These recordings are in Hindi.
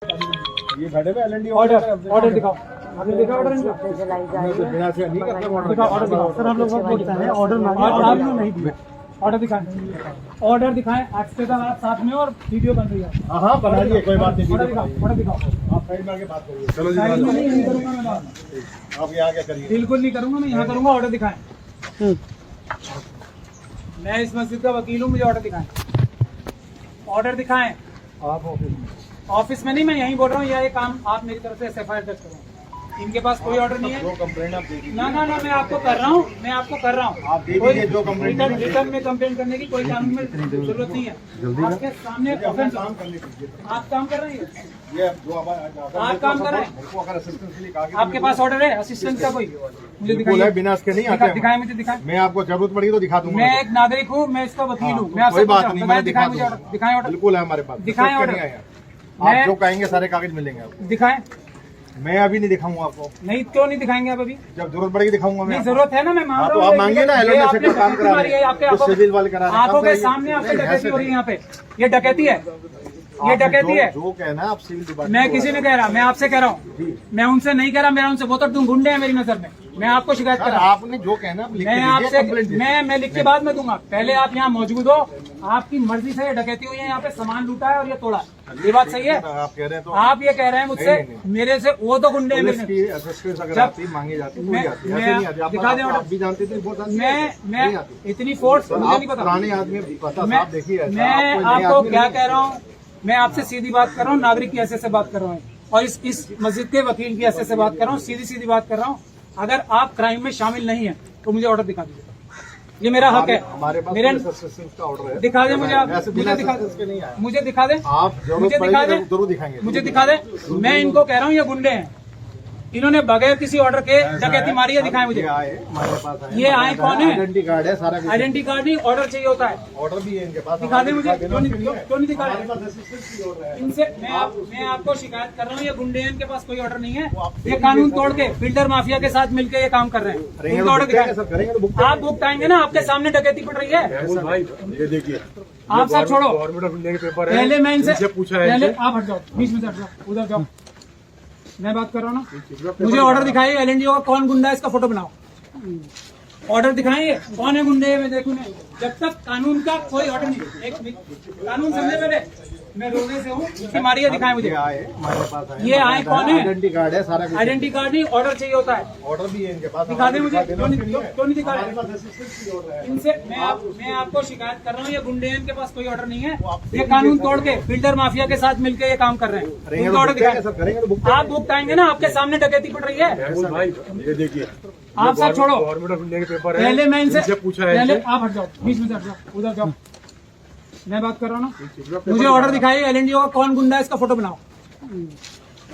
ये बैठे हुए एलएनडी ऑर्डर दिखाओ। आपने देखा ऑर्डर इनका? बिना से नहीं करते दिखाओ ऑर्डर दिखाओ। सर हम लोग बोलते हैं ऑर्डर आपने नहीं दिया। ऑर्डर दिखाएं, ऑर्डर दिखाएं। एक्सट्रा आप साथ में और वीडियो बन रही है। हाँ बना दिए, कोई बात नहीं। ऑर्डर दिखाओ, ऑर्डर दिखाओ। आप साइड में आके बात करिए। चलो जी, साइड में नहीं करूंगा मैं बात। आप यहाँ क्या करिए? बिल्कुल नहीं करूंगा मैं, यहाँ करूंगा। ऑर्डर दिखाएं। मैं इस मस्जिद का वकील हूँ, मुझे ऑर्डर दिखाएं। ऑर्डर दिखाएं। आप ऑफिस में नहीं, मैं यहीं बोल रहा हूँ। ये काम आप मेरी तरफ से एफआईआर दर्ज करो। इनके पास कोई ऑर्डर नहीं है। जो कंप्लेंट आप दे दीजिए। ना मैं आपको कर रहा हूँ, आप दे दीजिए जो कंप्लेंट। रिटर्न में कंप्लेन करने की कोई कानून में जरूरत नहीं है। आपके सामने काम करने दीजिए। आप काम कर रहे हैं, ये जो आप काम कर रहे हैं। मेरे को अगर असिस्टेंस के लिए कहा गया, आपके पास ऑर्डर है असिस्टेंट का कोई? मुझे बिल्कुल है, दिखाइए। बिना इसके नहीं आते। दिखाएं, मुझे दिखाएं। मैं आपको जरूरत पड़ी तो दिखा दूंगा। मैं एक नागरिक हूँ, मैं इसका वकील हूँ। मैं आपसे कोई बात नहीं, मैं दिखाएं, दिखा मुझे दूंगा। ऑर्डर दिखाएं। ऑर्डर बिल्कुल है हमारे पास। दिखाएं ऑर्डर। नहीं आया। आप जो कहेंगे सारे कागज मिलेंगे आपको। दिखाएं। मैं अभी नहीं दिखाऊंगा आपको। नहीं, क्यों नहीं दिखाएंगे आप अभी? जब जरूरत पड़ेगी दिखाऊंगा मैं। नहीं, जरूरत है ना, मैं मान हाँ, रहा तो हूँ। आप मांगिए ना, एलओडी से काम करा रहे हैं। आपके जो सिविल वाले करा रहे हैं। आंखों के सामने आपसे डकैती हो रही है यहाँ पे। ये डकैती है, ये डकैती है। जो कहना है आप सिविल डिपार्टमेंट। मैं किसी ने कह रहा, मैं आपसे कह रहा हूँ। मैं उनसे नहीं कह रहा, मेरा उनसे वो तो तुम गुंडे हैं मेरी नजर में। मैं आपको शिकायत कर रहा हूँ। आपने जो कहना है लिख के मैं दीजिए, आपसे कंप्लेंट दीजिए। मैं लिख के बाद में दूंगा। पहले आप यहाँ मौजूद हो। आपकी मर्जी से ये डकैती हुई है, यहाँ पे सामान लूटा है और ये तोड़ा है। ये बात सही है? आप कह रहे हैं तो आप ये कह रहे हैं मुझसे, नहीं। मेरे से वो तो गुंडे हैं पुलिस मेरे। की असिस्टेंस अगर जब- आती मांगी जाती तो नहीं आती। ऐसे नहीं आती। दिखा दें आप भी जानते थे बहुत आती है। मैं नहीं आती। इतनी फोर्स मुझे आप नहीं पता। पुराने आदमी पता मैं साहब देखिए ऐसा, मैं आप कोई नए आपको आदमी क्या नहीं। कह रहा हूँ, मैं आपसे सीधी बात कर रहा हूँ, नागरिक की हैसियत से बात कर रहा हूँ और इस मस्जिद के वकील की हैसियत से बात कर रहा हूँ। सीधी बात कर रहा हूँ। अगर आप क्राइम में शामिल नहीं है तो मुझे ऑर्डर दिखा दीजिए। ये मेरा हक है। हमारे पास मेरे पुलिस असिस्टेंस का ऑर्डर है। दिखा दे मुझे। आप ऐसे मुझे बिना दिखा असिस्टेंस के नहीं आया। मुझे दिखा दे। आप जरूरत मुझे दिखा पड़ेगी दे। जरूर दिखाएंगे। मुझे दिखा दे। मैं इनको कह रहा हूँ ये गुंडे हैं। इन्होंने बगैर किसी ऑर्डर के डकैती मारी है। दिखाएं मुझे। ये आए हमारे पास आए। ये आए कौन है? आइडेंटिटी कार्ड है सारा कुछ। आइडेंटिटी कार्ड नहीं, ऑर्डर चाहिए होता है। ऑर्डर भी है इनके पास। दिखा दे मुझे। क्यों नहीं दिखा हमारे रहे? पास असिस्टेंस की ऑर्डर है। इनसे मैं आपको शिकायत कर रहा हूँ। ये गुंडे हैं, इनके पास कोई ऑर्डर नहीं है। ये कानून तोड़ के बिल्डर माफिया के साथ मिलकर ये काम कर रहे हैं। इनका ऑर्डर दिखाएं। करेंगे तो बुक आप बुक टाएंगे ना, आपके सामने डकैती पड़ रही है। भाई ये देखिए, आप सब छोड़ो। गवर्नमेंट ऑफ इंडिया के पेपर है। पहले मैं इनसे पूछा है। पहले आप हट जाओ, बीच में से हट जाओ, उधर जाओ। मैं बात कर रहा हूँ ना। मुझे ऑर्डर दिखाइए। एलएनडी का कौन गुंडा है, इसका फोटो बनाओ। ऑर्डर दिखाइए। कौन है गुंडे? मैं देखूं नहीं। जब तक कानून का कोई ऑर्डर नहीं। एक कानून समझे पहले। मैं रोने से हूँ। इसकी मारिए। दिखाएं मुझे। ये आए हमारे पास आए। ये आए कौन है? आइडेंटिटी कार्ड है सारा कुछ। आइडेंटिटी कार्ड नहीं, ऑर्डर चाहिए होता है। ऑर्डर भी है इनके पास। दिखा दे मुझे। क्यों नहीं दिखा हमारे रहे? पास असिस्टेंस की ऑर्डर है। इनसे मैं आपको शिकायत कर रहा हूँ। ये गुंडे हैं, इनके पास कोई ऑर्डर नहीं है। ये कानून तोड़ के बिल्डर माफिया के साथ मिलकर ये काम कर रहे हैं। इनका ऑर्डर दिखाएं। करेंगे तो बुक आप बुक टाएंगे ना, आपके सामने डकैती पड़ रही है। भाई ये देखिए, आप सब छोड़ो। गवर्नमेंट ऑफ इंडिया के पेपर है। पहले मैं इनसे पूछा है। पहले आप हट जाओ, बीच में से हट जाओ, उधर जाओ। मैं बात कर रहा हूँ ना। मुझे ऑर्डर दिखाइए। एलएनडी का कौन गुंडा है, इसका फोटो बनाओ।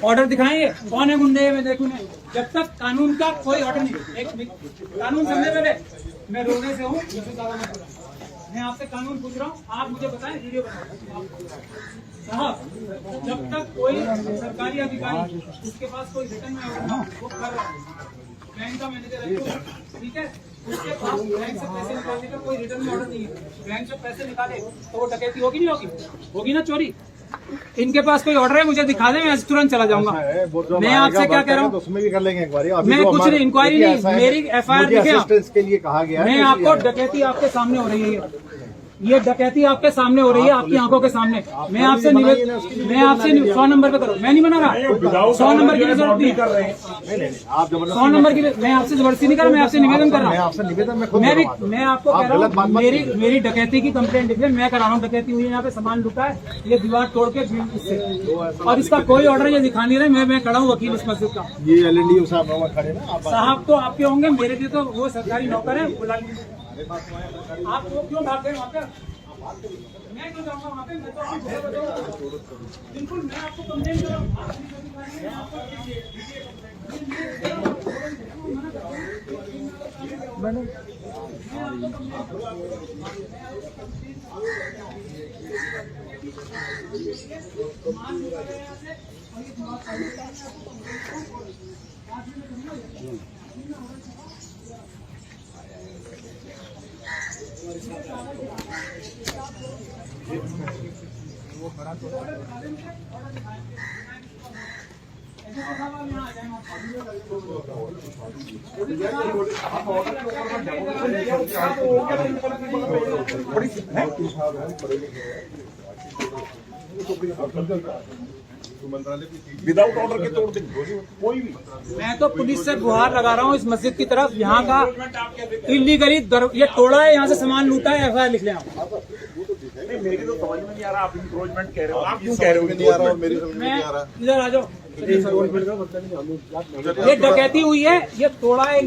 ऑर्डर दिखाइए। कौन है गुंडे? मैं देखूं नहीं। जब तक कानून का कोई ऑर्डर नहीं। एक कानून समझे पहले। मैं रोने से हूँ। मैं आपसे कानून पूछ रहा हूँ, आप मुझे बताएं। वीडियो बनाओ साहब। जब तक कोई सरकारी अधिकारी उसके पास कोई रिटर्न में ऑर्डर ना हो, वो कर रहा है। बैंक का मैनेजर है, ठीक है, उसके पास बैंक से पैसे निकालने का कोई रिटर्न में ऑर्डर नहीं है। बैंक से पैसे निकाले तो वो डकैती होगी नहीं होगी? होगी ना, चोरी। इनके पास कोई ऑर्डर है, मुझे दिखा दें, मैं तुरंत चला जाऊंगा। मैं आपसे क्या कह रहा हूँ, उसमें भी कर लेंगे एक बार। मैं कुछ नहीं, इंक्वायरी नहीं, मेरी एफआईआर लिखे आप। के लिए कहा गया है। मैं आपको डकैती आपके सामने हो रही है। ये डकैती आपके सामने हो रही है, आपकी आंखों के सामने। मैं आपसे 100 नंबर पे करो। मैं नहीं बना रहा। 100 नंबर की भी जरूरत नहीं है। आप 100 नंबर की मैं आपसे जबरदस्ती नहीं कर रहा, मैं आपसे निवेदन कर रहा हूँ। आपसे निवेदन मैं खुद मैं आपको कह रहा हूँ, मेरी डकैती की कंप्लेंट लिख मैं करा रहा हूँ। डकैती हुई है, यहाँ पे सामान लूटा है, ये दीवार तोड़ के इससे, और इसका कोई ऑर्डर ये दिखा नहीं रहे। मैं खड़ा हूँ वकील इस मस्जिद का। ये एलएनडी साहब खड़े ना। साहब तो आपके होंगे, मेरे लिए तो वो सरकारी नौकर है। बुला लीजिए। आप वो क्यों भाग गए वहाँ पे? मैं क्यों जाऊँगा वहाँ पे? मैं तो आपको बिल्कुल, मैं आपको कंप्लेन कर रहा हूँ। वो विदाउट ऑर्डर के तोड़ देंगे कोई भी। मैं तो पुलिस से गुहार लगा रहा हूँ इस मस्जिद की तरफ, यहाँ का इलीगली ये तोड़ा है, यहाँ से सामान लूटा है, FIR लिख लें आप। नहीं, मेरे को तो समझ में नहीं आ रहा, आप इंक्रोचमेंट कह रहे हो, आप क्यों कह रहे हो? नहीं आ रहा और मेरी समझ में मैं नहीं आ रहा। इधर आ जाओ, ये डकैती हुई है, ये तोड़ा है।